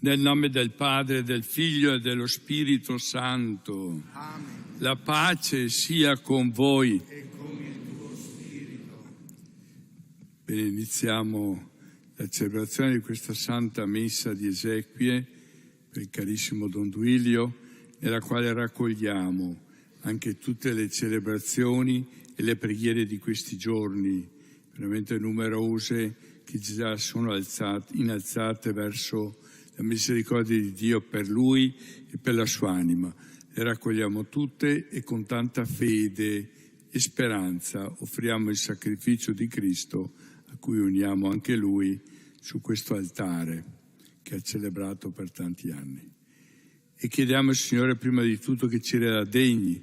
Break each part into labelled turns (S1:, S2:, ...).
S1: Nel nome del Padre, del Figlio e dello Spirito Santo.
S2: Amen.
S1: La pace sia con voi.
S2: E con il tuo spirito.
S1: Bene, iniziamo la celebrazione di questa Santa Messa di esequie per il carissimo Don Duilio, nella quale raccogliamo anche tutte le celebrazioni e le preghiere di questi giorni, veramente numerose, che già sono innalzate verso la misericordia di Dio per lui e per la sua anima. Le raccogliamo tutte e con tanta fede e speranza offriamo il sacrificio di Cristo, a cui uniamo anche lui su questo altare che ha celebrato per tanti anni. E chiediamo al Signore prima di tutto che ci renda degni,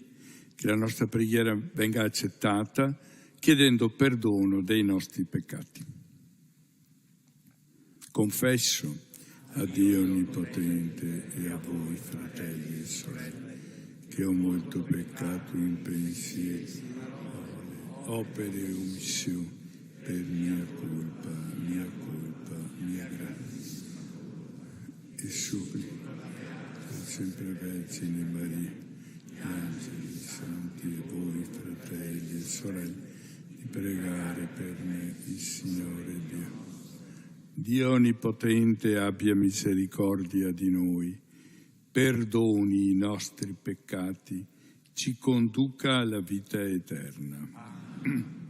S1: che la nostra preghiera venga accettata, chiedendo perdono dei nostri peccati. Confesso a Dio Onnipotente e a voi, fratelli e sorelle, che ho molto peccato in pensieri, opere e omissioni, per mia colpa, mia grazia. E supplico alla sempre Vergine Maria, gli angeli, i santi e voi, fratelli e sorelle, di pregare per me il Signore Dio. Dio Onnipotente abbia misericordia di noi, perdoni i nostri peccati, ci conduca alla vita eterna.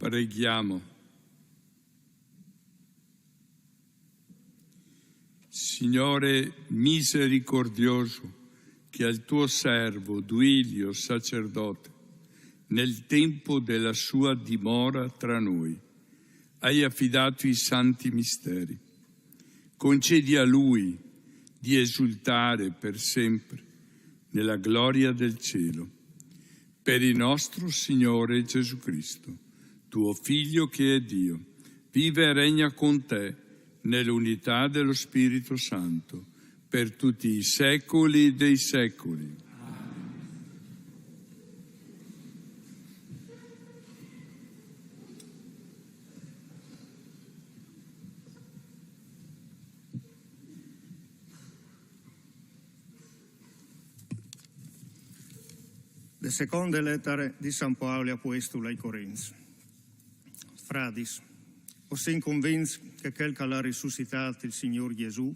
S1: Preghiamo. Signore misericordioso, che al tuo servo Duilio, sacerdote, nel tempo della sua dimora tra noi, hai affidato i santi misteri. Concedi a lui di esultare per sempre nella gloria del cielo. Per il nostro Signore Gesù Cristo, tuo Figlio che è Dio, vive e regna con te nell'unità dello Spirito Santo, per tutti i secoli dei secoli.
S3: Le seconde lettere di San Paolo Apostolo ai Corinzi. Fradis, o sin convints che quel che l'ha risuscitato il Signore Gesù,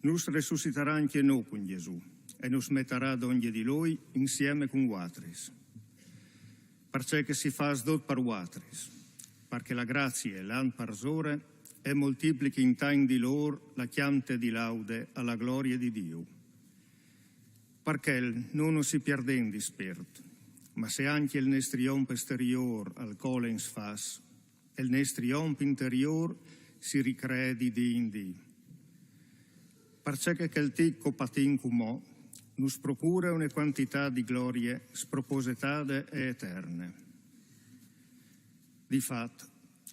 S3: nos risusciterà anche noi con Gesù e nos metterà d'ogni di lui insieme con Watris. Perché che si fa dot per Watris, perché la grazia e l'an parsore e moltiplichi in tain di loro la chiamte di laude alla gloria di Dio. Perché non si perde di spirito, ma se anche il nostro uomo esterior al colens fas, e il nostro uomo interior si ricredi di in di. Perché che il ticco patin cumò, nos procura una quantità di glorie spropositate e eterne. Difatti,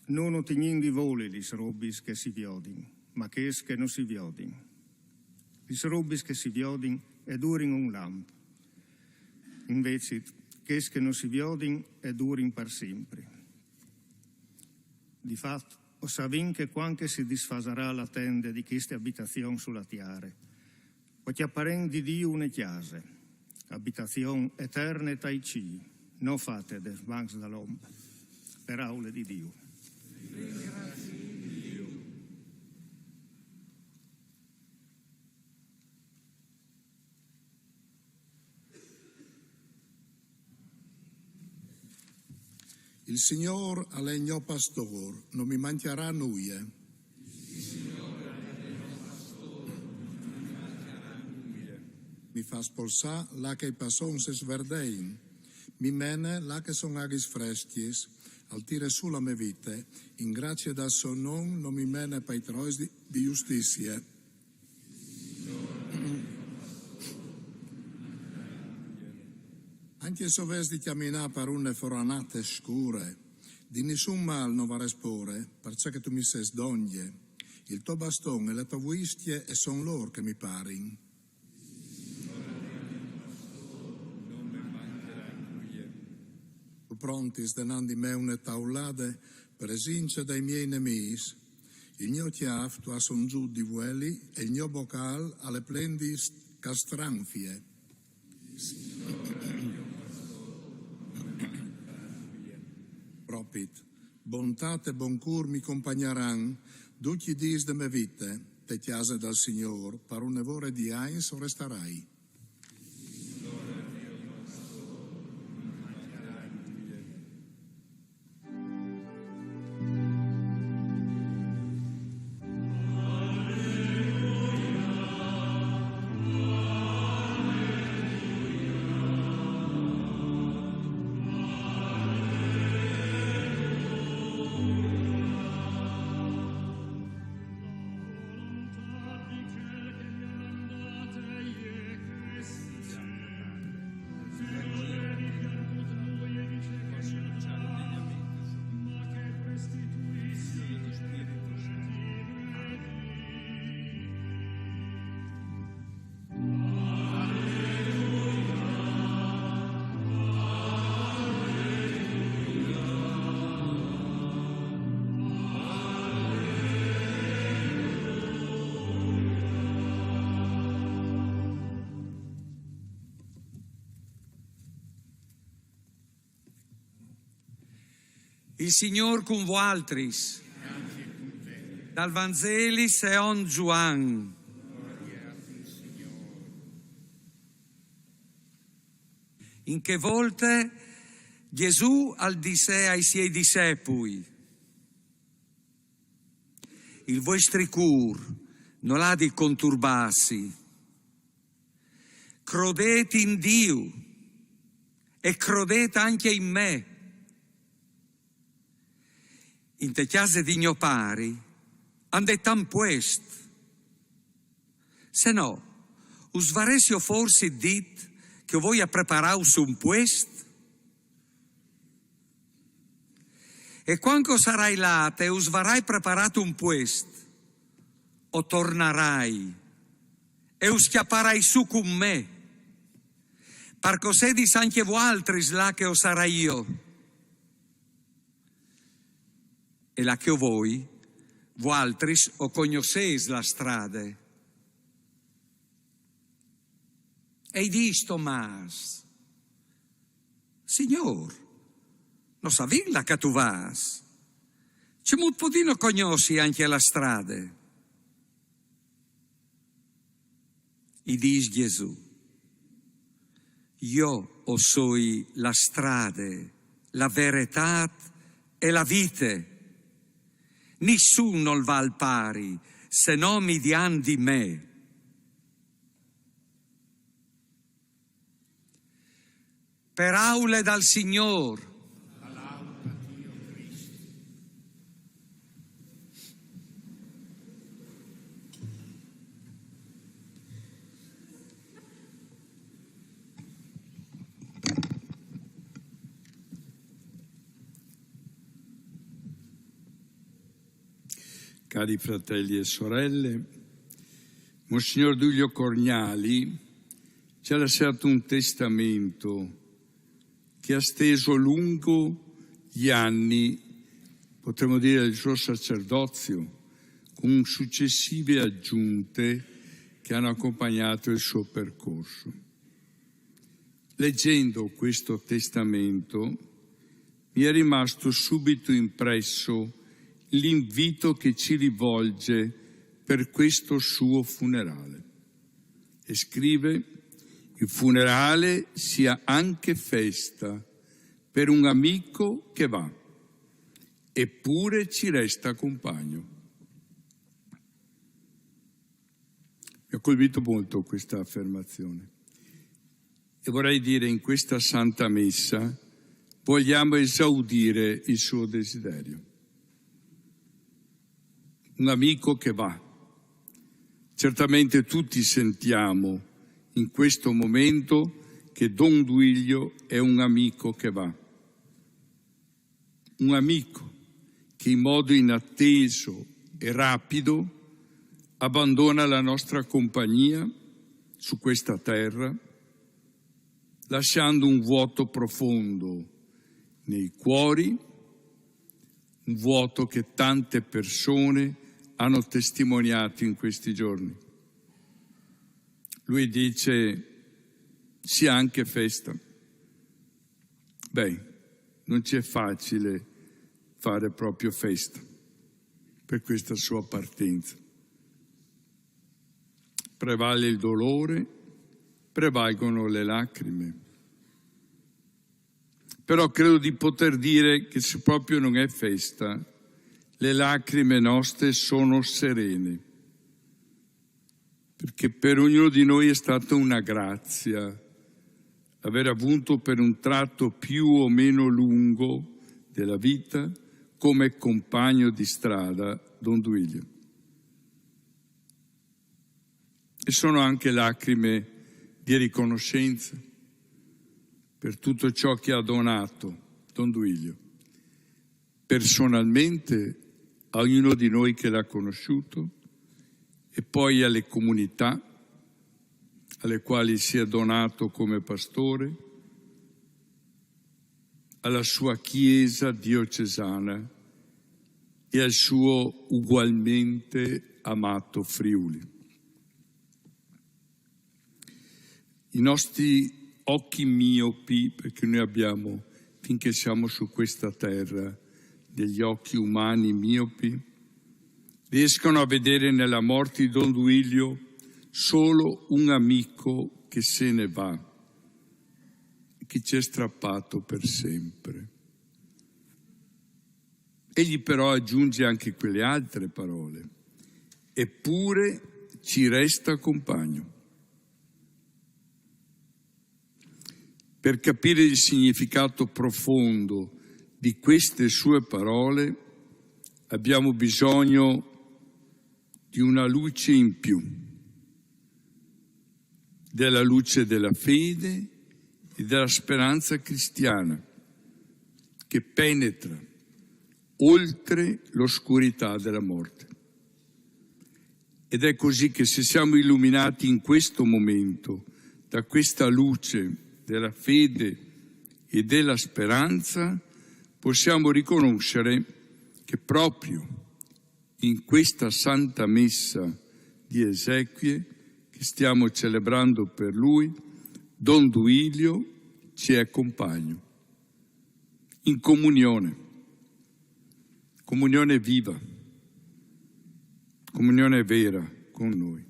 S3: non ottenendo i voli di robis che si viodin, ma che non si viodin. Di robis che si viodin e durin un lampo, invece che non si viodin e durin per sempre. Difatti, o savin che quando si disfaserà la tenda di queste abitazioni sulla tiare, o che apparen di Dio una chiesa, abitazione eterna e taici, non fate des bancs dall'ombre, per aule di Dio.
S4: Il Signore è il mio pastore, non mi mancherà nulla. Mi fa spolsare là che passò se sverdein, mi mene là che sono agis freschies, al tire sulla me vite, in grazia da sonon non mi mene per i trois di giustizia. Anche se ves di camminare per une foranate scure, di nessun mal non va a respore, perché tu mi sei d'ogni. Il tuo bastone e le tue vuistie e son loro che mi parin. Tu pronti sdenando di me une taulade per esince dai miei nemici. Il mio chiaf tu ha son giù di vueli e il mio bocal alle plendis castranfie. Propit, bontate e bon cur mi compagneran, duci dis de me vite, te chiase dal Signor, per un evore di ains restarai.
S2: Il Signor con voaltris. Dal Vangeli seon Gioan. In che volte Gesù disse ai suoi discepoli: il vostro cuore non ha di conturbarsi, credete in Dio e credete anche in me. In te case di mio pari andate questo, se no us varessio forse dit che voi a preparare un puesto. E quando sarai là e us varai preparato un puesto, o tornerai e us chiapparai su con me, parco sedis anche voaltri là che o sarai io. E là che voi, voaltri o cognoseis la strade. E dis Tomás: Signor, non savilla che tu vas. C'è molto podino cognosci anche la strade. E dis Gesù: io o soi la strade, la verità e la vite. Nessuno non va al pari se non mi dian di me. Per aule dal Signor.
S1: Cari fratelli e sorelle, Monsignor Duilio Corgnali ci ha lasciato un testamento che ha steso lungo gli anni, potremmo dire, del suo sacerdozio, con successive aggiunte che hanno accompagnato il suo percorso. Leggendo questo testamento mi è rimasto subito impresso l'invito che ci rivolge per questo suo funerale. E scrive: il funerale sia anche festa per un amico che va, eppure ci resta compagno. Mi ha colpito molto questa affermazione. E vorrei dire, in questa Santa Messa vogliamo esaudire il suo desiderio. Un amico che va. Certamente tutti sentiamo in questo momento che Don Duilio è un amico che va. Un amico che in modo inatteso e rapido abbandona la nostra compagnia su questa terra, lasciando un vuoto profondo nei cuori, un vuoto che tante persone hanno testimoniato in questi giorni. Lui dice: sia anche festa. Beh, non ci è facile fare proprio festa per questa sua partenza. Prevale il dolore, prevalgono le lacrime. Però credo di poter dire che se proprio non è festa, le lacrime nostre sono serene, perché per ognuno di noi è stata una grazia aver avuto per un tratto più o meno lungo della vita come compagno di strada Don Duilio. E sono anche lacrime di riconoscenza per tutto ciò che ha donato Don Duilio, personalmente a ognuno di noi che l'ha conosciuto e poi alle comunità alle quali si è donato come pastore, alla sua Chiesa diocesana e al suo ugualmente amato Friuli. I nostri occhi miopi, perché noi abbiamo, finché siamo su questa terra, degli occhi umani miopi, riescono a vedere nella morte di Don Duilio solo un amico che se ne va, che ci è strappato per sempre. Egli però aggiunge anche quelle altre parole: eppure ci resta compagno. Per capire il significato profondo di queste sue parole abbiamo bisogno di una luce in più, della luce della fede e della speranza cristiana che penetra oltre l'oscurità della morte. Ed è così che se siamo illuminati in questo momento da questa luce della fede e della speranza, possiamo riconoscere che proprio in questa Santa Messa di esequie che stiamo celebrando per lui, Don Duilio ci è compagno, in comunione viva, comunione vera con noi.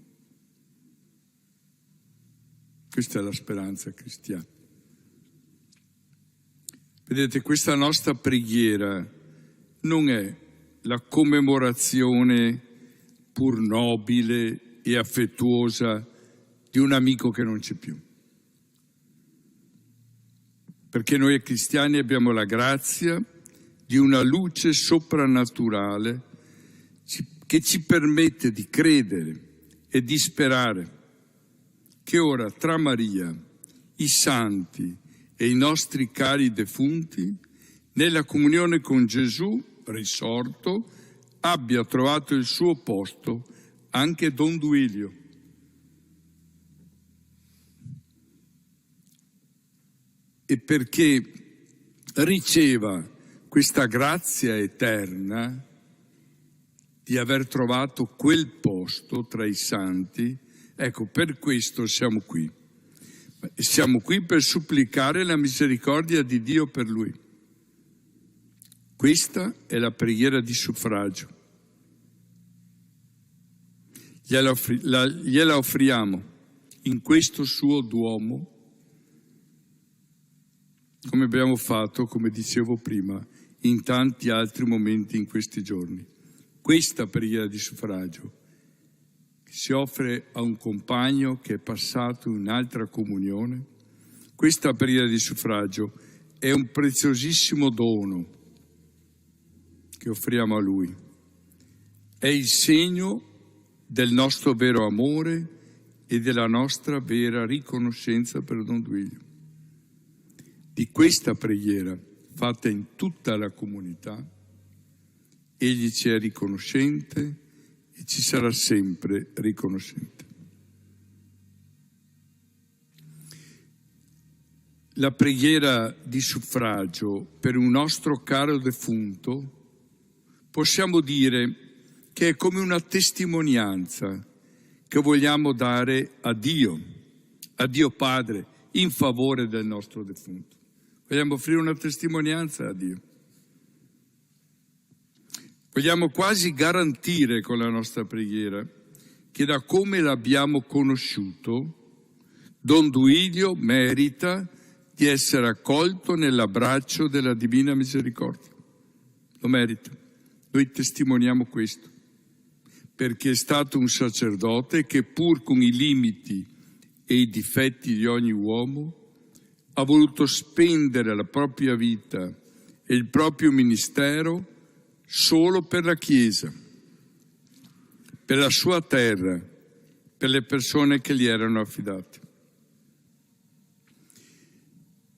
S1: Questa è la speranza cristiana. Vedete, questa nostra preghiera non è la commemorazione pur nobile e affettuosa di un amico che non c'è più. Perché noi cristiani abbiamo la grazia di una luce soprannaturale che ci permette di credere e di sperare che ora tra Maria, i santi e i nostri cari defunti, nella comunione con Gesù risorto, abbia trovato il suo posto anche Don Duilio. E perché riceva questa grazia eterna di aver trovato quel posto tra i santi, ecco, per questo siamo qui. Siamo qui per supplicare la misericordia di Dio per lui. Questa è la preghiera di suffragio. Gliela offriamo in questo suo Duomo, come abbiamo fatto, come dicevo prima, in tanti altri momenti in questi giorni. Questa preghiera di suffragio che si offre a un compagno che è passato in un'altra comunione, questa preghiera di suffragio è un preziosissimo dono che offriamo a lui. È il segno del nostro vero amore e della nostra vera riconoscenza per Don Duilio. Di questa preghiera fatta in tutta la comunità, egli ci è riconoscente e ci sarà sempre riconoscente. La preghiera di suffragio per un nostro caro defunto possiamo dire che è come una testimonianza che vogliamo dare a Dio Padre, in favore del nostro defunto. Vogliamo offrire una testimonianza a Dio. Vogliamo quasi garantire con la nostra preghiera che da come l'abbiamo conosciuto, Don Duilio merita di essere accolto nell'abbraccio della Divina Misericordia. Lo merita. Noi testimoniamo questo, perché è stato un sacerdote che pur con i limiti e i difetti di ogni uomo ha voluto spendere la propria vita e il proprio ministero solo per la Chiesa, per la sua terra, per le persone che gli erano affidate.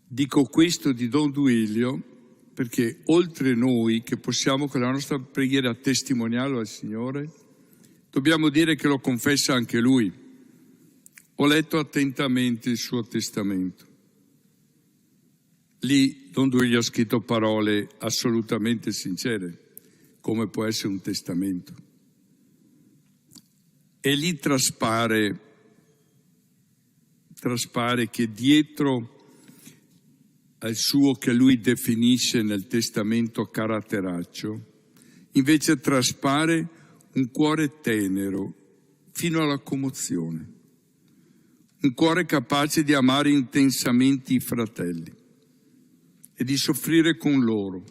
S1: Dico questo di Don Duilio perché oltre noi che possiamo con la nostra preghiera testimoniarlo al Signore, dobbiamo dire che lo confessa anche lui. Ho letto attentamente il suo testamento. Lì Don Duilio ha scritto parole assolutamente sincere, come può essere un testamento. E lì traspare che dietro al suo che lui definisce nel testamento caratteraccio, invece traspare un cuore tenero fino alla commozione, un cuore capace di amare intensamente i fratelli e di soffrire con loro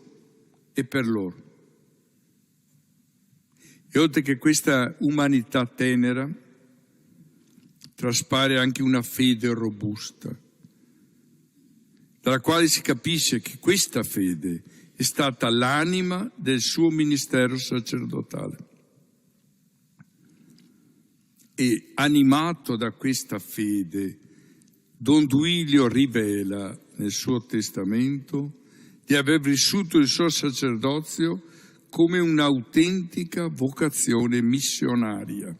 S1: e per loro. E oltre che questa umanità tenera, traspare anche una fede robusta, dalla quale si capisce che questa fede è stata l'anima del suo ministero sacerdotale. E animato da questa fede, Don Duilio rivela nel suo testamento di aver vissuto il suo sacerdozio come un'autentica vocazione missionaria,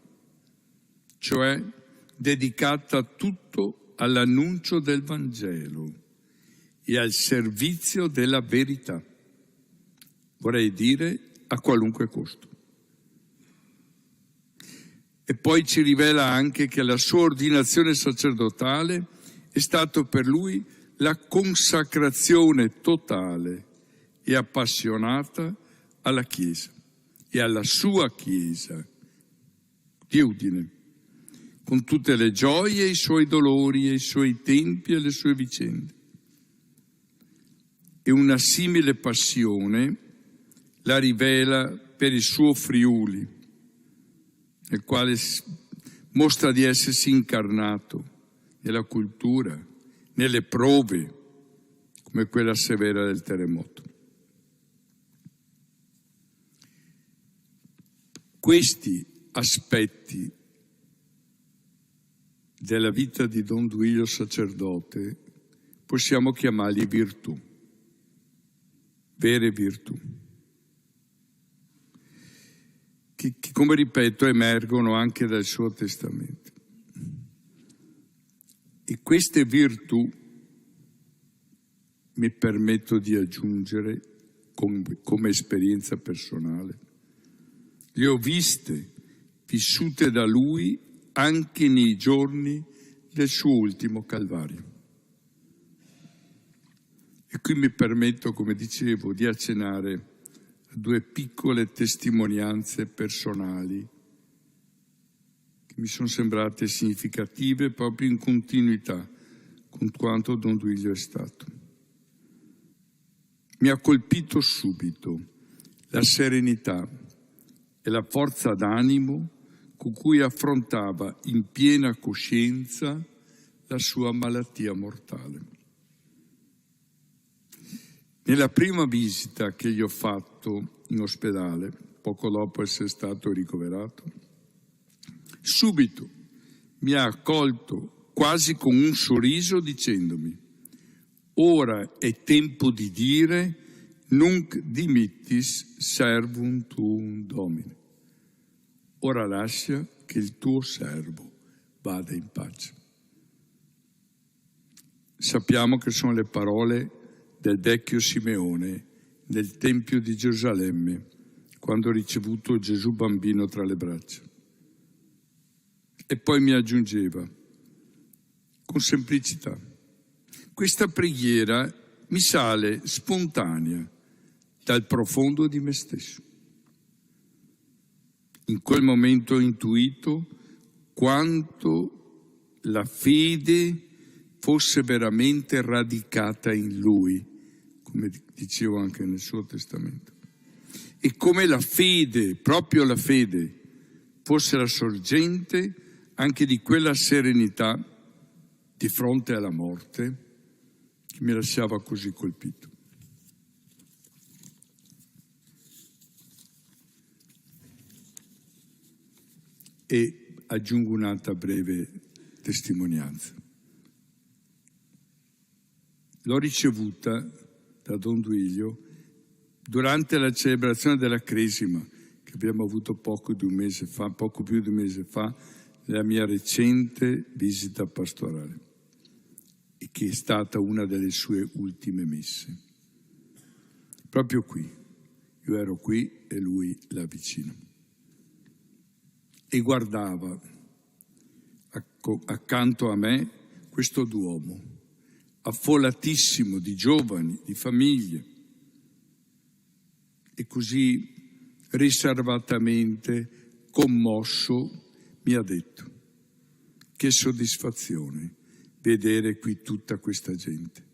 S1: cioè dedicata tutto all'annuncio del Vangelo e al servizio della verità, vorrei dire a qualunque costo. E poi ci rivela anche che la sua ordinazione sacerdotale è stato per lui la consacrazione totale e appassionata alla Chiesa e alla sua Chiesa di Udine, con tutte le gioie, i suoi dolori, i suoi tempi e le sue vicende. E una simile passione la rivela per il suo Friuli, nel quale mostra di essersi incarnato nella cultura, nelle prove, come quella severa del terremoto. Questi aspetti della vita di Don Duilio sacerdote possiamo chiamarli virtù, vere virtù, che come ripeto emergono anche dal suo testamento. E queste virtù, mi permetto di aggiungere come esperienza personale, le ho vissute da lui anche nei giorni del suo ultimo Calvario. E qui mi permetto, come dicevo, di accennare a due piccole testimonianze personali che mi sono sembrate significative proprio in continuità con quanto Don Duilio è stato. Mi ha colpito subito la serenità e la forza d'animo con cui affrontava in piena coscienza la sua malattia mortale. Nella prima visita che gli ho fatto in ospedale, poco dopo essere stato ricoverato, subito mi ha accolto quasi con un sorriso dicendomi: ora è tempo di dire nunc dimittis servum tuum Domine. Ora lascia che il tuo servo vada in pace. Sappiamo che sono le parole del vecchio Simeone nel Tempio di Gerusalemme, quando ha ricevuto Gesù bambino tra le braccia. E poi mi aggiungeva, con semplicità, questa preghiera mi sale spontanea dal profondo di me stesso. In quel momento ho intuito quanto la fede fosse veramente radicata in lui, come dicevo anche nel suo testamento, e come la fede, proprio la fede, fosse la sorgente anche di quella serenità di fronte alla morte che mi lasciava così colpito. E aggiungo un'altra breve testimonianza. L'ho ricevuta da Don Duilio durante la celebrazione della Cresima che abbiamo avuto poco più di un mese fa, nella mia recente visita pastorale, e che è stata una delle sue ultime messe. Proprio qui, io ero qui e lui là vicino. E guardava accanto a me questo Duomo, affollatissimo di giovani, di famiglie, e così riservatamente, commosso, mi ha detto: Che soddisfazione vedere qui tutta questa gente.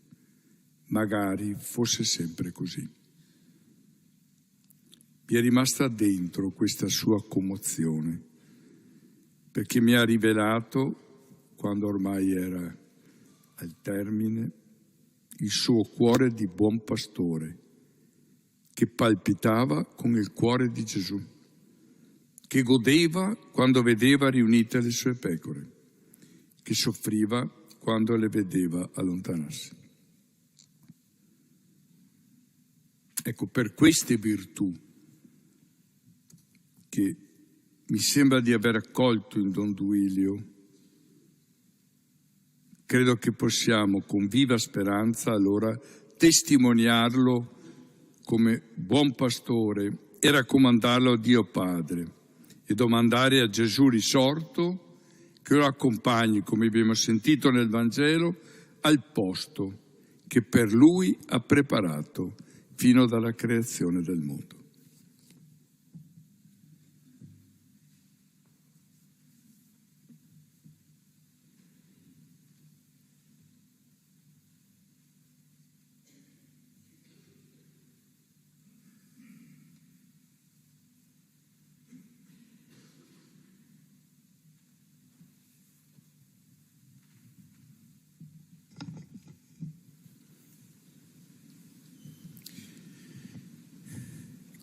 S1: Magari fosse sempre così. Mi è rimasta dentro questa sua commozione, perché mi ha rivelato, quando ormai era al termine, il suo cuore di buon pastore, che palpitava con il cuore di Gesù, che godeva quando vedeva riunite le sue pecore, che soffriva quando le vedeva allontanarsi. Ecco, per queste virtù che mi sembra di aver accolto in Don Duilio, credo che possiamo con viva speranza allora testimoniarlo come buon pastore e raccomandarlo a Dio Padre e domandare a Gesù risorto che lo accompagni, come abbiamo sentito nel Vangelo, al posto che per lui ha preparato fino dalla creazione del mondo.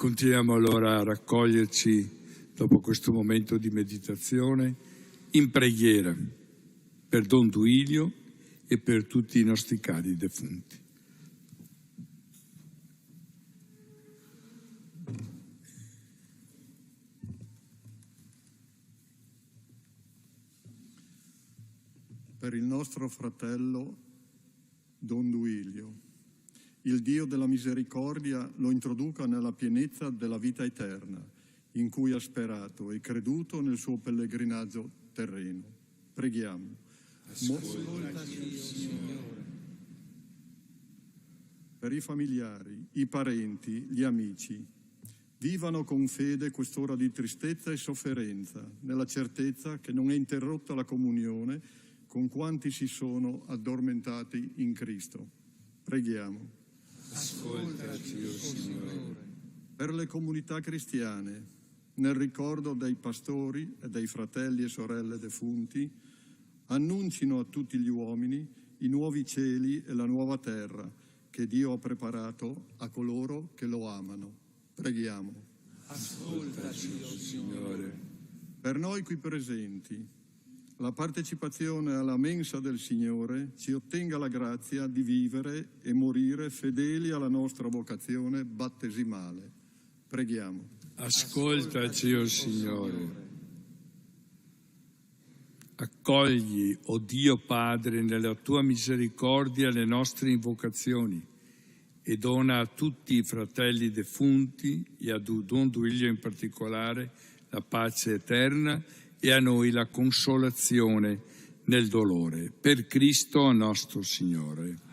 S1: Continuiamo allora a raccoglierci dopo questo momento di meditazione in preghiera per Don Duilio e per tutti i nostri cari defunti.
S5: Per il nostro fratello Don Duilio, il Dio della misericordia lo introduca nella pienezza della vita eterna, in cui ha sperato e creduto nel suo pellegrinaggio terreno. Preghiamo.
S4: Ascoltaci, Signore.
S5: Per i familiari, i parenti, gli amici, vivano con fede quest'ora di tristezza e sofferenza, nella certezza che non è interrotta la comunione con quanti si sono addormentati in Cristo. Preghiamo.
S1: Ascoltaci, o Signore.
S5: Per le comunità cristiane, nel ricordo dei pastori e dei fratelli e sorelle defunti, annuncino a tutti gli uomini i nuovi cieli e la nuova terra che Dio ha preparato a coloro che lo amano. Preghiamo.
S1: Ascoltaci, o Signore.
S5: Per noi qui presenti, la partecipazione alla mensa del Signore ci ottenga la grazia di vivere e morire fedeli alla nostra vocazione battesimale. Preghiamo.
S1: Ascoltaci, o Signore. Accogli, o Dio Padre, nella tua misericordia le nostre invocazioni e dona a tutti i fratelli defunti e a Don Duilio in particolare la pace eterna e a noi la consolazione nel dolore. Per Cristo nostro Signore.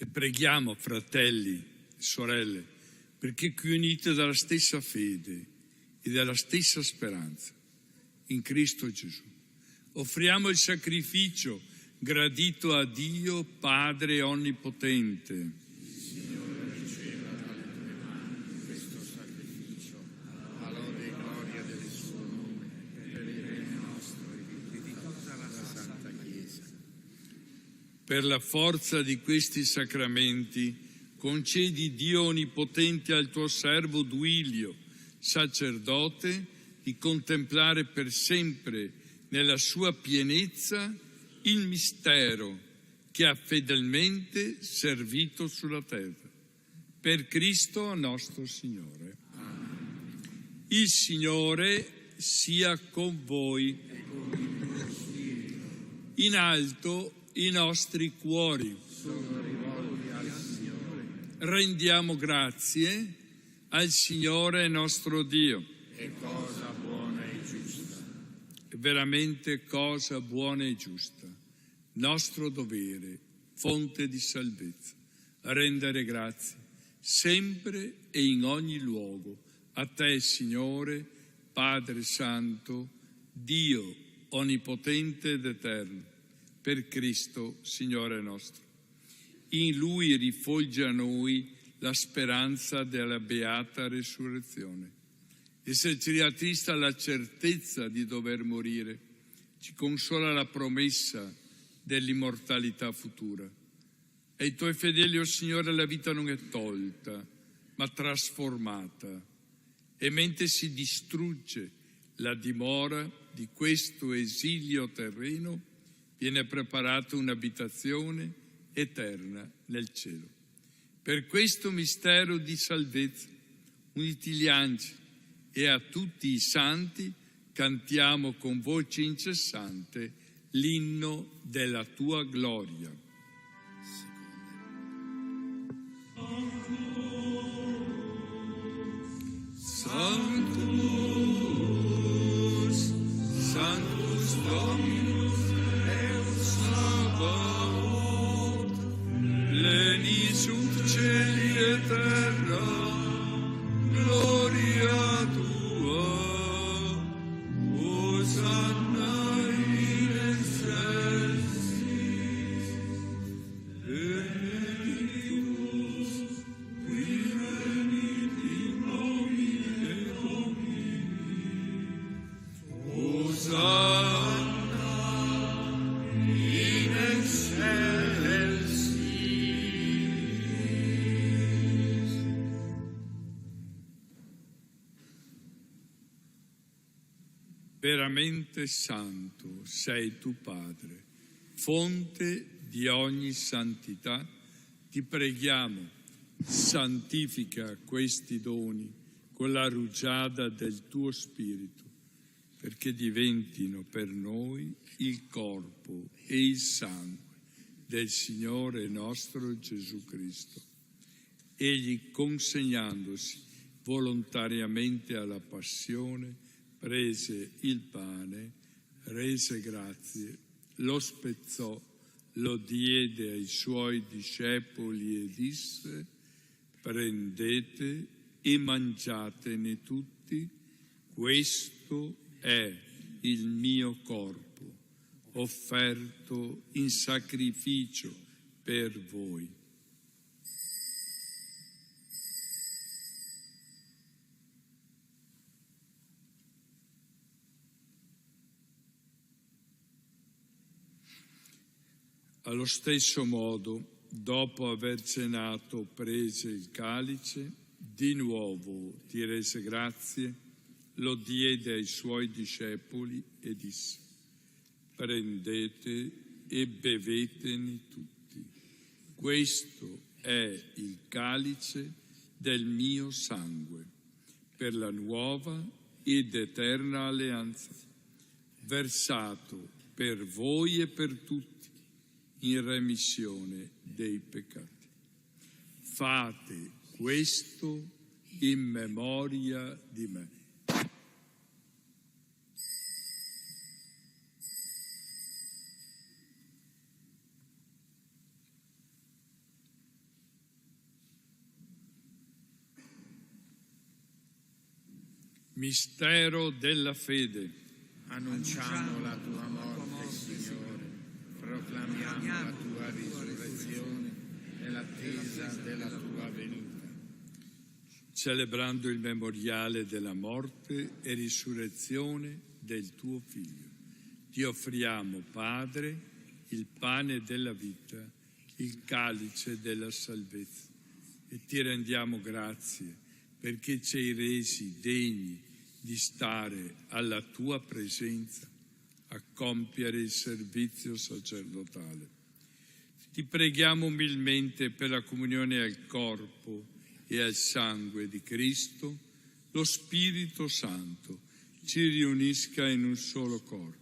S1: E preghiamo, fratelli e sorelle, perché qui unite dalla stessa fede e dalla stessa speranza in Cristo Gesù, offriamo il sacrificio gradito a Dio Padre Onnipotente.
S4: Signore, riceva dalle tue mani questo sacrificio, alla lode e gloria del suo nome, per il bene nostro e di tutta la Santa Chiesa.
S1: Per la forza di questi sacramenti, concedi, Dio Onnipotente, al tuo servo Duilio, sacerdote, di contemplare per sempre nella sua pienezza il mistero che ha fedelmente servito sulla terra. Per Cristo nostro Signore. Amen. Il Signore sia con voi. In alto i nostri cuori.
S4: Sono rivolti al Signore.
S1: Rendiamo grazie al Signore nostro Dio.
S4: È cosa buona e giusta.
S1: È veramente cosa buona e giusta, nostro dovere, fonte di salvezza, a rendere grazie sempre e in ogni luogo a te, Signore, Padre Santo, Dio Onnipotente ed Eterno, per Cristo, Signore nostro. In Lui rifoggia a noi la speranza della beata resurrezione. E se ci rattrista la certezza di dover morire, ci consola la promessa dell'immortalità futura. Ai tuoi fedeli, o Signore, la vita non è tolta, ma trasformata. E mentre si distrugge la dimora di questo esilio terreno, viene preparata un'abitazione eterna nel cielo. Per questo mistero di salvezza, uniti gli angeli e a tutti i santi, cantiamo con voce incessante l'inno della tua gloria. Sanctus, Sanctus Dominus Deus Sabaoth, plenis ut cieli et terra, gloria tua, Hosanna in excelsis, benedictus qui venit in nomine Domini, Hosanna in excelsis. Veramente santo sei tu, Padre, fonte di ogni santità. Ti preghiamo, santifica questi doni con la rugiada del tuo Spirito, perché diventino per noi il corpo e il sangue del Signore nostro Gesù Cristo. Egli, consegnandosi volontariamente alla passione, prese il pane, rese grazie, lo spezzò, lo diede ai suoi discepoli e disse: prendete e mangiatene tutti, questo è il mio corpo, offerto in sacrificio per voi. Allo stesso modo, dopo aver cenato, prese il calice, di nuovo ti rese grazie, lo diede ai suoi discepoli e disse: prendete e bevetene tutti. Questo è il calice del mio sangue, per la nuova ed eterna alleanza, versato per voi e per tutti, in remissione dei peccati. Fate questo in memoria di me. Mistero della fede.
S6: Annunciamo la tua morte, Signore, proclamiamo la tua risurrezione nell'attesa della tua venuta.
S1: Celebrando il memoriale della morte e risurrezione del tuo Figlio, ti offriamo, Padre, il pane della vita, il calice della salvezza, e ti rendiamo grazie perché ci hai resi degni di stare alla tua presenza a compiere il servizio sacerdotale. Ti preghiamo umilmente per la comunione al corpo e al sangue di Cristo, lo Spirito Santo ci riunisca in un solo corpo.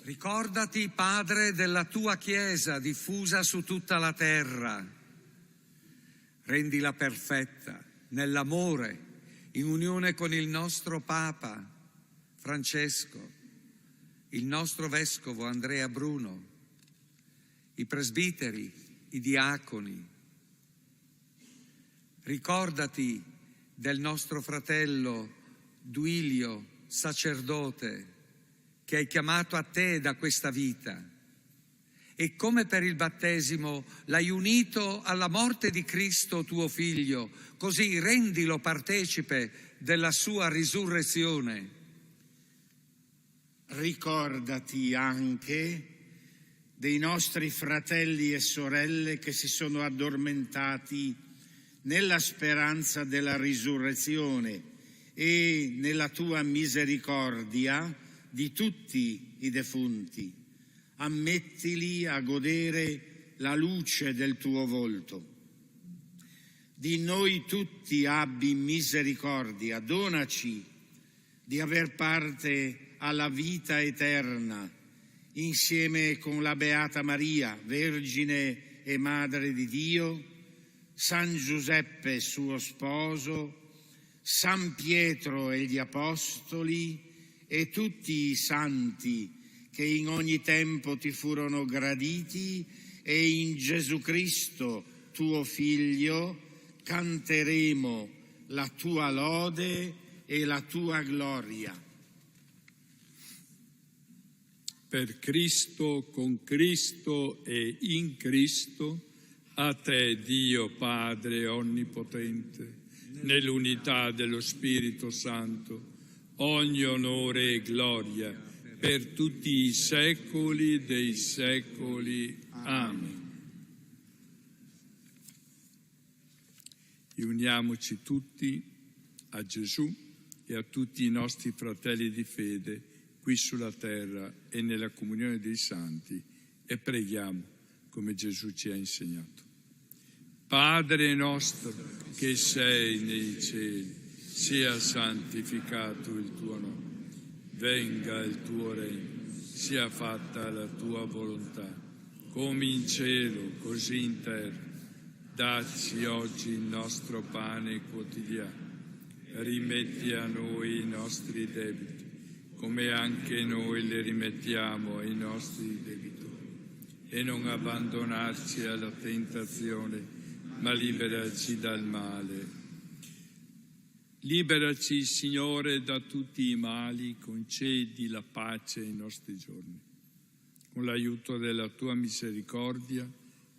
S2: Ricordati, Padre, della tua Chiesa diffusa su tutta la terra. Rendila perfetta nell'amore, in unione con il nostro Papa Francesco, il nostro Vescovo Andrea Bruno, i presbiteri, i diaconi. Ricordati del nostro fratello Duilio, sacerdote, che hai chiamato a te da questa vita, e come per il battesimo l'hai unito alla morte di Cristo tuo Figlio, così rendilo partecipe della sua risurrezione.
S6: Ricordati anche dei nostri fratelli e sorelle che si sono addormentati nella speranza della risurrezione e nella tua misericordia di tutti i defunti. Ammettili a godere la luce del tuo volto. Di noi tutti abbi misericordia, donaci di aver parte alla vita eterna, insieme con la Beata Maria, Vergine e Madre di Dio, San Giuseppe suo sposo, San Pietro e gli Apostoli e tutti i santi che in ogni tempo ti furono graditi, e in Gesù Cristo, tuo Figlio, canteremo la tua lode e la tua gloria.
S1: Per Cristo, con Cristo e in Cristo, a te, Dio Padre Onnipotente, nell'unità dello Spirito Santo, ogni onore e gloria per tutti i secoli dei secoli. Amen. E uniamoci tutti a Gesù e a tutti i nostri fratelli di fede qui sulla terra e nella comunione dei santi, e preghiamo come Gesù ci ha insegnato. Padre nostro che sei nei cieli, sia santificato il tuo nome. Venga il tuo regno, sia fatta la tua volontà, come in cielo, così in terra. Dacci oggi il nostro pane quotidiano, rimetti a noi i nostri debiti, come anche noi li rimettiamo ai nostri debitori, e non abbandonarci alla tentazione, ma liberaci dal male. Liberaci, Signore, da tutti i mali, concedi la pace ai nostri giorni. Con l'aiuto della tua misericordia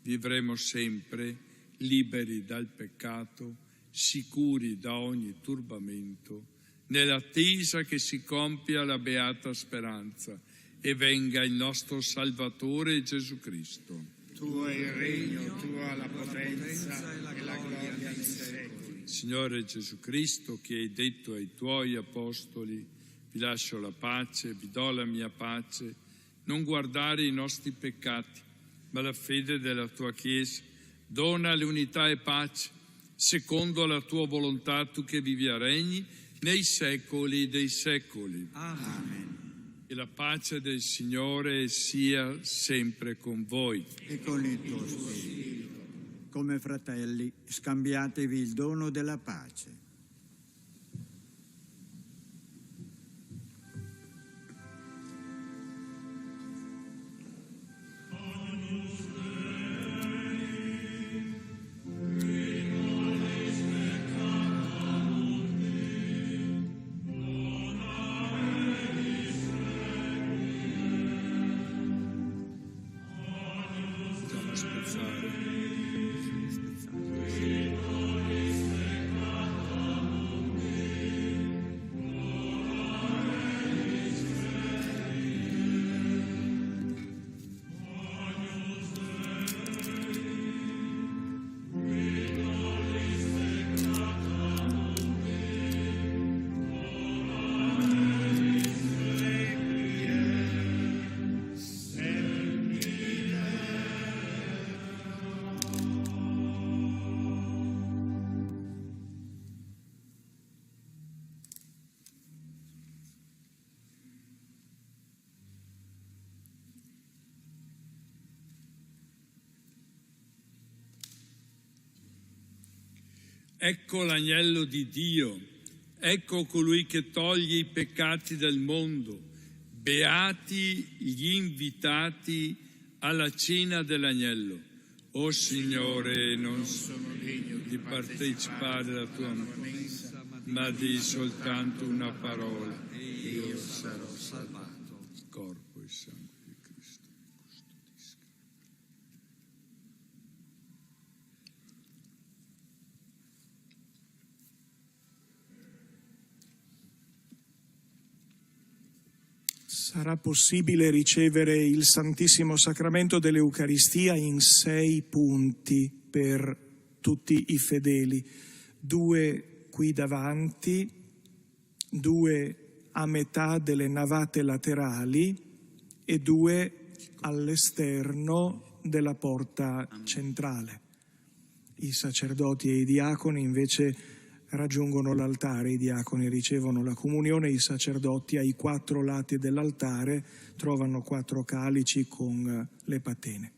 S1: vivremo sempre liberi dal peccato, sicuri da ogni turbamento, nell'attesa che si compia la beata speranza e venga il nostro Salvatore Gesù Cristo.
S6: Tuo è il regno, tua la potenza e la gloria in secoli.
S1: Signore Gesù Cristo, che hai detto ai tuoi apostoli: vi lascio la pace, vi do la mia pace, non guardare i nostri peccati, ma la fede della tua Chiesa, dona l'unità e pace, secondo la tua volontà, tu che vivi e regni nei secoli dei secoli.
S2: Amen.
S1: E la pace del Signore sia sempre con voi.
S7: E con il tuo spirito. Come fratelli, scambiatevi il dono della pace.
S1: spezzare. Ecco l'agnello di Dio, ecco colui che toglie i peccati del mondo. Beati gli invitati alla cena dell'agnello. O Signore, non sono degno di partecipare alla tua mensa, ma di soltanto una parola e io sarò salvato. Il corpo e sangue di Cristo custodisca.
S8: Sarà possibile ricevere il Santissimo Sacramento dell'Eucaristia in 6 punti per tutti i fedeli, 2 qui davanti, 2 a metà delle navate laterali e 2 all'esterno della porta centrale. I sacerdoti e i diaconi invece raggiungono l'altare, i diaconi ricevono la comunione, i sacerdoti ai 4 lati dell'altare trovano 4 calici con le patene.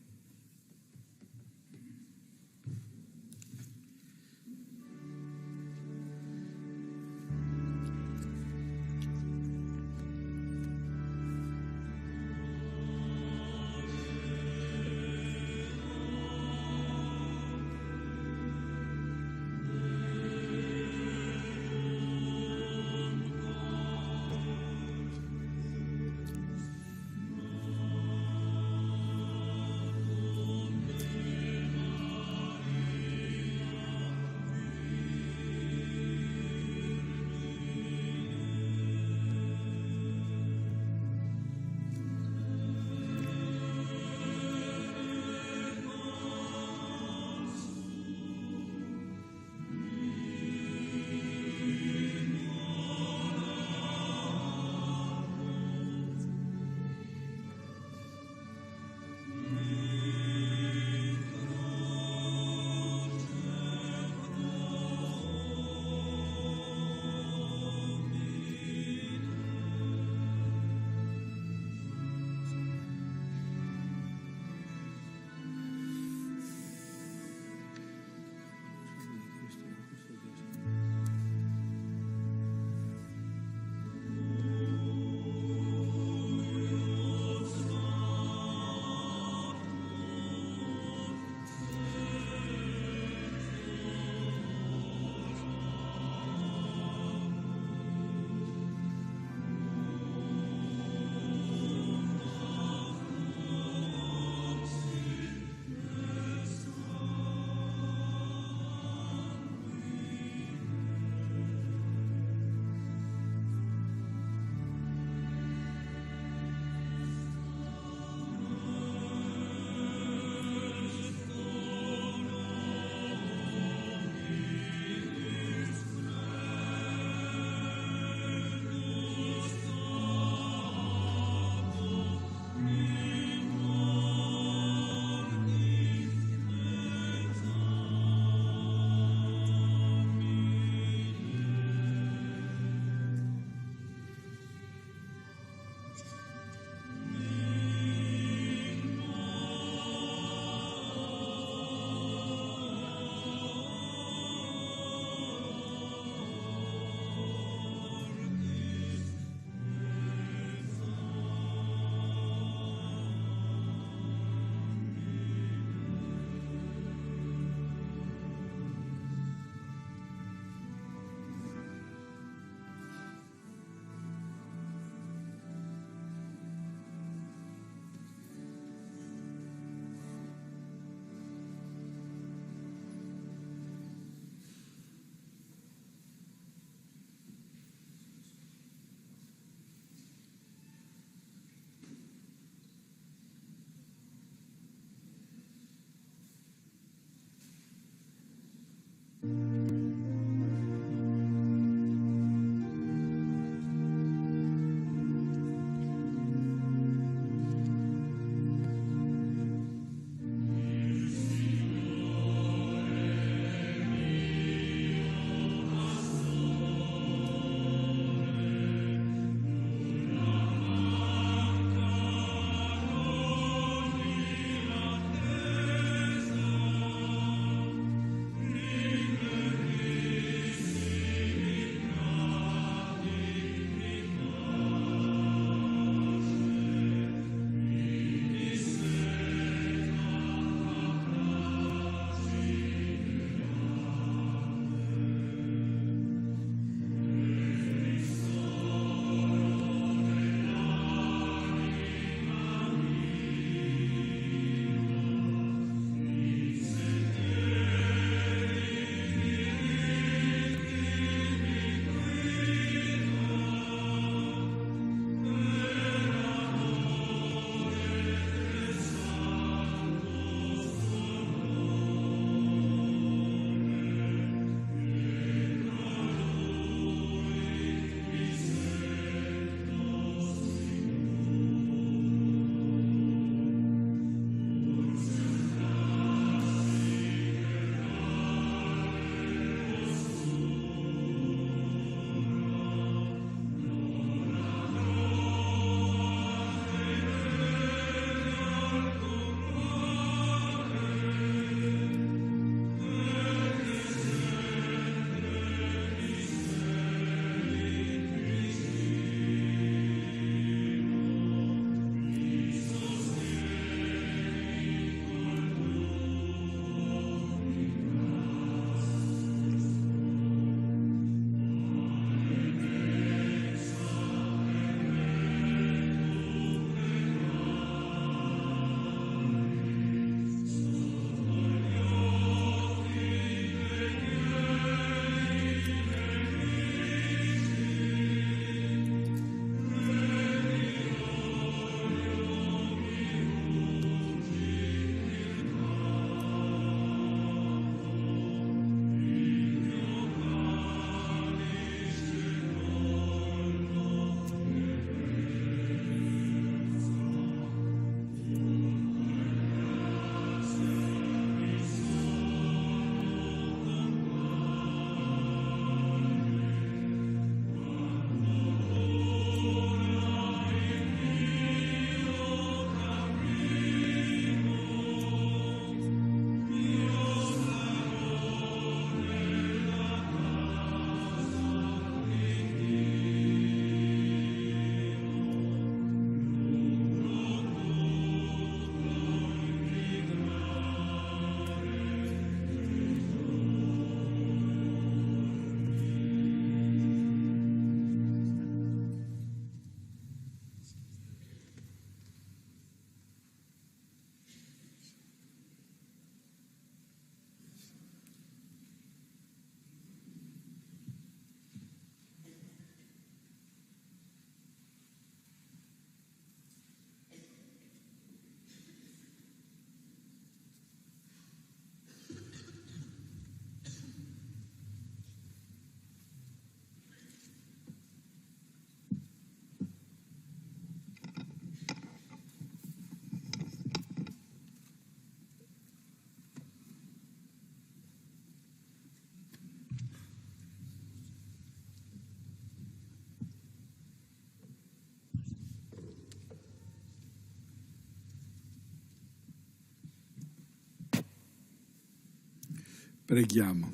S1: Preghiamo.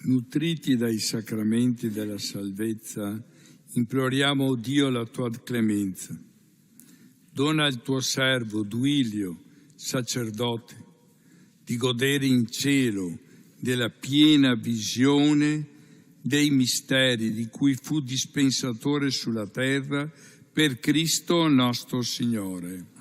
S1: Nutriti dai sacramenti della salvezza, imploriamo, o Dio, la tua clemenza. Dona al tuo servo Duilio, sacerdote, di godere in cielo della piena visione dei misteri di cui fu dispensatore sulla terra per Cristo nostro Signore.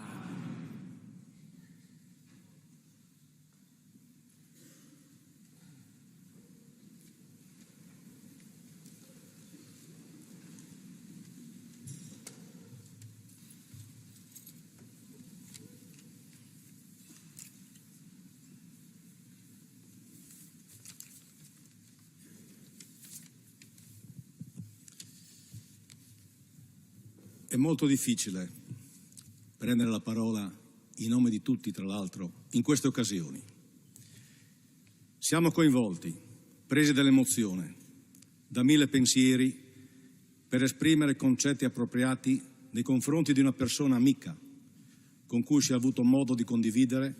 S9: È molto difficile prendere la parola in nome di tutti, tra l'altro, in queste occasioni. Siamo coinvolti, presi dall'emozione, da mille pensieri, per esprimere concetti appropriati nei confronti di una persona amica con cui si è avuto modo di condividere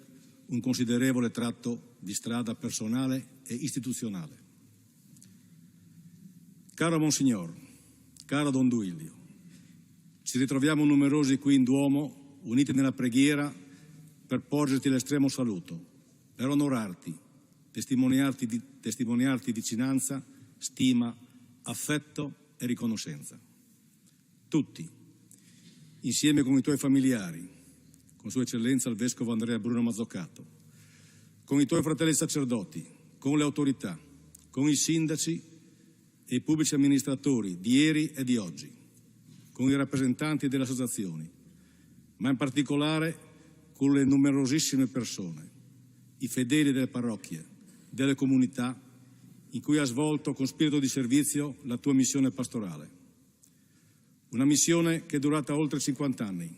S9: un considerevole tratto di strada personale e istituzionale. Caro Monsignor, caro Don Duilio, ci ritroviamo numerosi qui in Duomo, uniti nella preghiera per porgerti l'estremo saluto, per onorarti, testimoniarti vicinanza, stima, affetto e riconoscenza. Tutti, insieme con i tuoi familiari, con Sua Eccellenza il Vescovo Andrea Bruno Mazzoccato, con i tuoi fratelli sacerdoti, con le autorità, con i sindaci e i pubblici amministratori di ieri e di oggi, con i rappresentanti delle associazioni, ma in particolare con le numerosissime persone, i fedeli delle parrocchie, delle comunità in cui hai svolto con spirito di servizio la tua missione pastorale. Una missione che è durata oltre 50 anni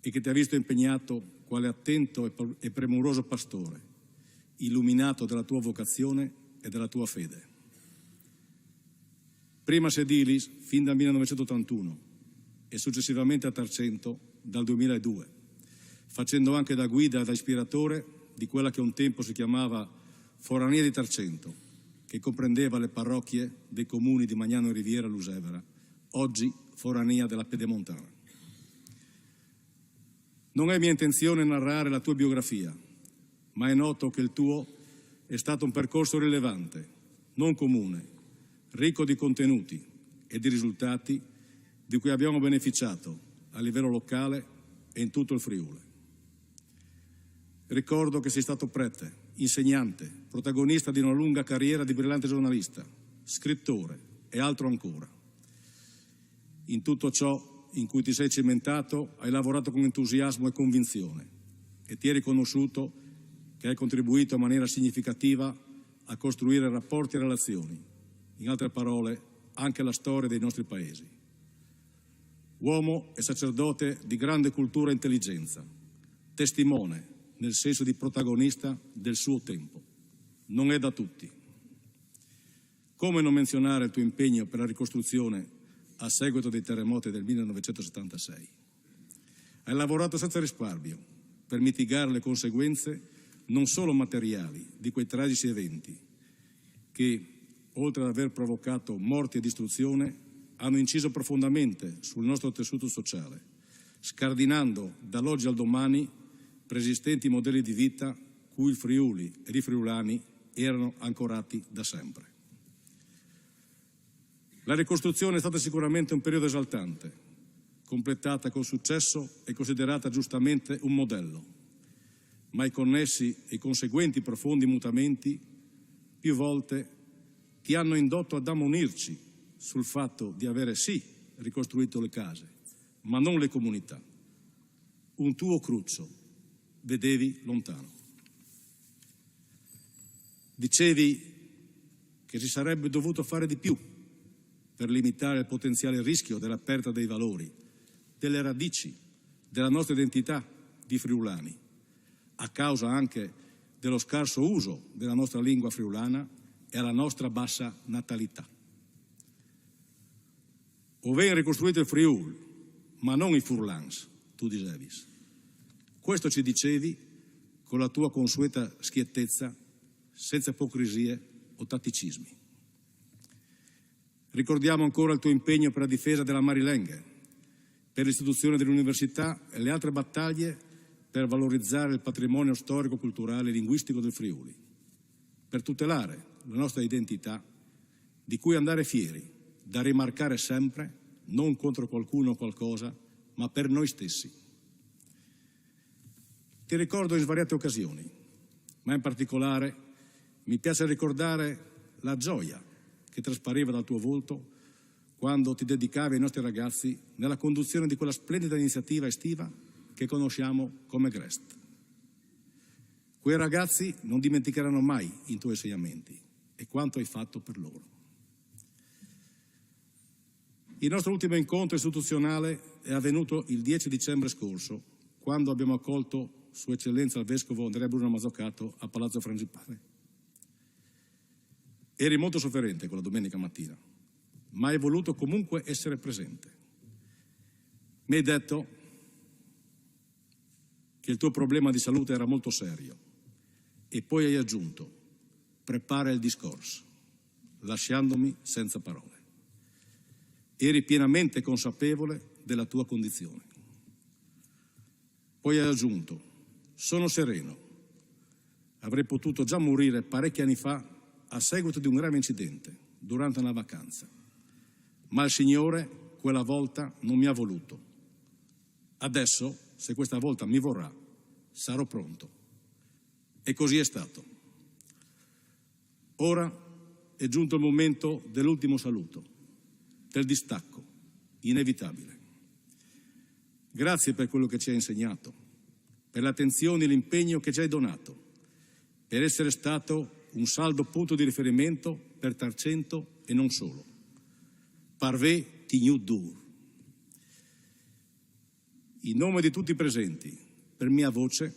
S9: e che ti ha visto impegnato quale attento e premuroso pastore, illuminato dalla tua vocazione e dalla tua fede. Prima a Sedilis fin dal 1981 e successivamente a Tarcento dal 2002, facendo anche da guida e da ispiratore di quella che un tempo si chiamava Forania di Tarcento, che comprendeva le parrocchie dei comuni di Magnano e Riviera Lusevera, oggi Forania della Pedemontana. Non è mia intenzione narrare la tua biografia, ma è noto che il tuo è stato un percorso rilevante, non comune, ricco di contenuti e di risultati di cui abbiamo beneficiato a livello locale e in tutto il Friuli. Ricordo che sei stato prete, insegnante, protagonista di una lunga carriera di brillante giornalista, scrittore e altro ancora. In tutto ciò in cui ti sei cimentato hai lavorato con entusiasmo e convinzione e ti è riconosciuto che hai contribuito in maniera significativa a costruire rapporti e relazioni. In altre parole, anche la storia dei nostri paesi. Uomo e sacerdote di grande cultura e intelligenza, testimone, nel senso di protagonista del suo tempo. Non è da tutti. Come non menzionare il tuo impegno per la ricostruzione a seguito dei terremoti del 1976? Hai lavorato senza risparmio per mitigare le conseguenze non solo materiali di quei tragici eventi che, oltre ad aver provocato morti e distruzione, hanno inciso profondamente sul nostro tessuto sociale, scardinando dall'oggi al domani preesistenti modelli di vita cui il Friuli ed i friulani erano ancorati da sempre. La ricostruzione è stata sicuramente un periodo esaltante, completata con successo e considerata giustamente un modello, ma i connessi e conseguenti profondi mutamenti più volte ti hanno indotto ad ammonirci sul fatto di avere sì ricostruito le case, ma non le comunità. Un tuo cruccio vedevi lontano. Dicevi che si sarebbe dovuto fare di più per limitare il potenziale rischio della perdita dei valori, delle radici, della nostra identità di friulani, a causa anche dello scarso uso della nostra lingua friulana e alla nostra bassa natalità. Ove ricostruito il Friuli, ma non i furlans, tu dicevi. Questo ci dicevi con la tua consueta schiettezza, senza ipocrisie o tatticismi. Ricordiamo ancora il tuo impegno per la difesa della Marilenghe, per l'istituzione dell'università e le altre battaglie per valorizzare il patrimonio storico, culturale e linguistico del Friuli, per tutelare la nostra identità, di cui andare fieri, da rimarcare sempre, non contro qualcuno o qualcosa, ma per noi stessi. Ti ricordo in svariate occasioni, ma in particolare mi piace ricordare la gioia che traspariva dal tuo volto quando ti dedicavi ai nostri ragazzi nella conduzione di quella splendida iniziativa estiva che conosciamo come GREST. Quei ragazzi non dimenticheranno mai i tuoi insegnamenti e quanto hai fatto per loro. Il nostro ultimo incontro istituzionale è avvenuto il 10 dicembre scorso, quando abbiamo accolto Sua Eccellenza il Vescovo Andrea Bruno Mazzucato a Palazzo Frangipane. Eri molto sofferente quella domenica mattina, ma hai voluto comunque essere presente. Mi hai detto che il tuo problema di salute era molto serio e poi hai aggiunto: prepara il discorso, lasciandomi senza parole. Eri pienamente consapevole della tua condizione. Poi hai aggiunto: sono sereno, avrei potuto già morire parecchi anni fa a seguito di un grave incidente durante una vacanza, ma il Signore quella volta non mi ha voluto. Adesso, se questa volta mi vorrà, sarò pronto. E così è stato. Ora è giunto il momento dell'ultimo saluto, del distacco, inevitabile. Grazie per quello che ci hai insegnato, per l'attenzione e l'impegno che ci hai donato, per essere stato un saldo punto di riferimento per Tarcento e non solo. Parve tignu dur. In nome di tutti i presenti, per mia voce,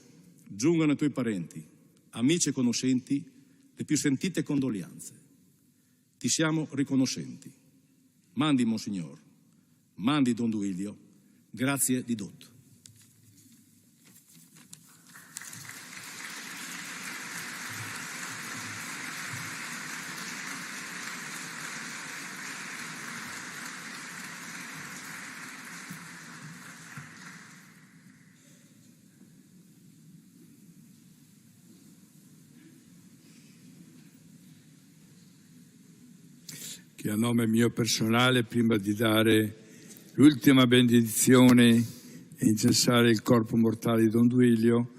S9: giungano ai tuoi parenti, amici e conoscenti, le più sentite condoglianze. Ti siamo riconoscenti. Mandi, Monsignor, mandi, Don Duilio, grazie di tutto.
S1: Che a nome mio personale, prima di dare l'ultima benedizione e incensare il corpo mortale di Don Duilio,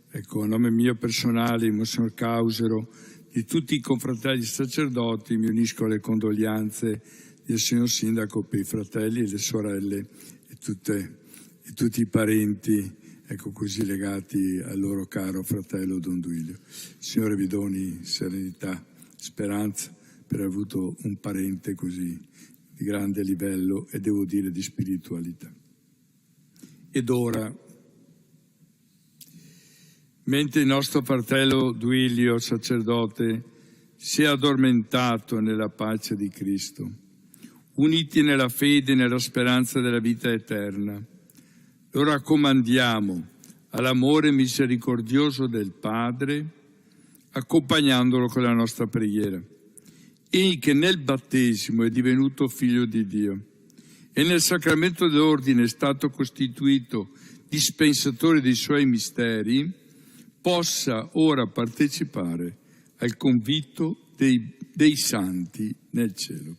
S1: ecco, a nome mio personale, di Monsignor Causero, di tutti i confratelli sacerdoti, mi unisco alle condoglianze del signor Sindaco per i fratelli e le sorelle e tutti i parenti, ecco, così legati al loro caro fratello Don Duilio. Signore vi doni serenità, speranza, per aver avuto un parente così di grande livello e devo dire di spiritualità. Ed ora, mentre il nostro fratello Duilio, sacerdote, si è addormentato nella pace di Cristo, uniti nella fede e nella speranza della vita eterna, lo raccomandiamo all'amore misericordioso del Padre, accompagnandolo con la nostra preghiera. Egli che nel battesimo è divenuto figlio di Dio e nel sacramento dell'ordine è stato costituito dispensatore dei suoi misteri, possa ora partecipare al convitto dei santi nel cielo.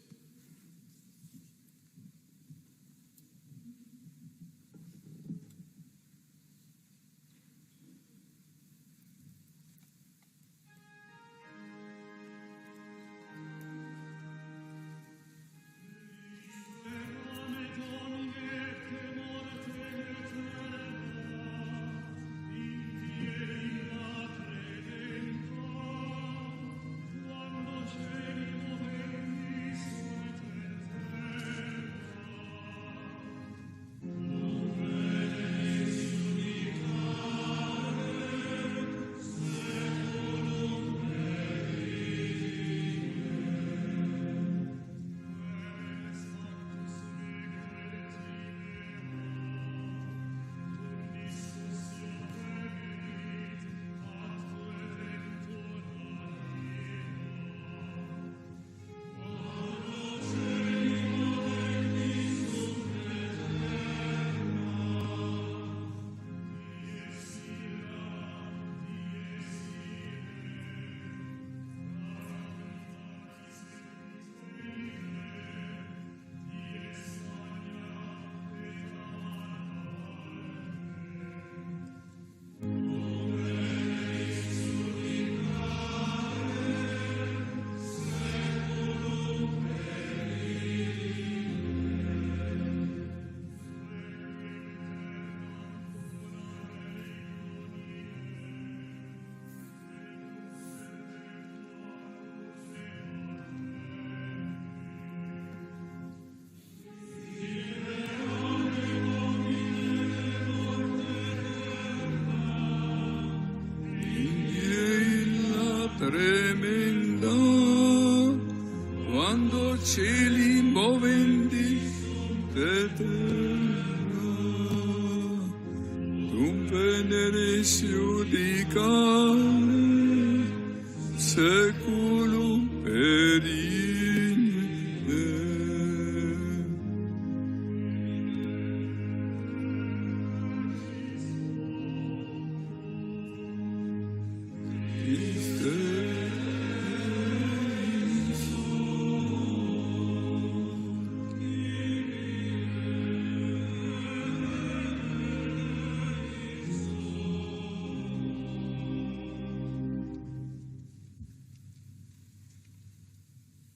S1: regna, quando cieli moventi te terra, tu veneris iudicare, seculum perine.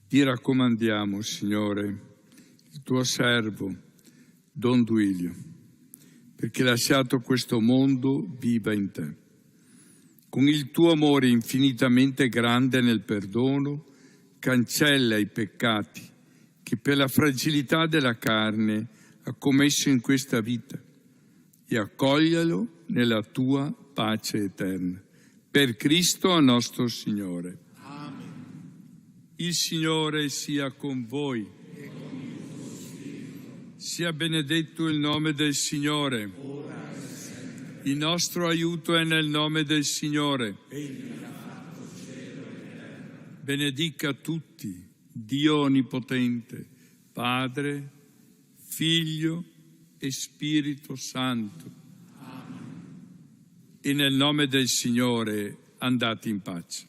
S1: Ti raccomandiamo, Signore, il tuo servo, Don Duilio, perché lasciato questo mondo viva in te. Con il tuo amore infinitamente grande nel perdono, cancella i peccati che per la fragilità della carne ha commesso in questa vita e accoglielo nella tua pace eterna. Per Cristo nostro Signore. Il Signore sia con voi. Sia benedetto il nome del Signore. Il nostro aiuto è nel nome del Signore. Benedica tutti, Dio Onnipotente, Padre, Figlio e Spirito Santo. E nel nome del Signore andate in pace.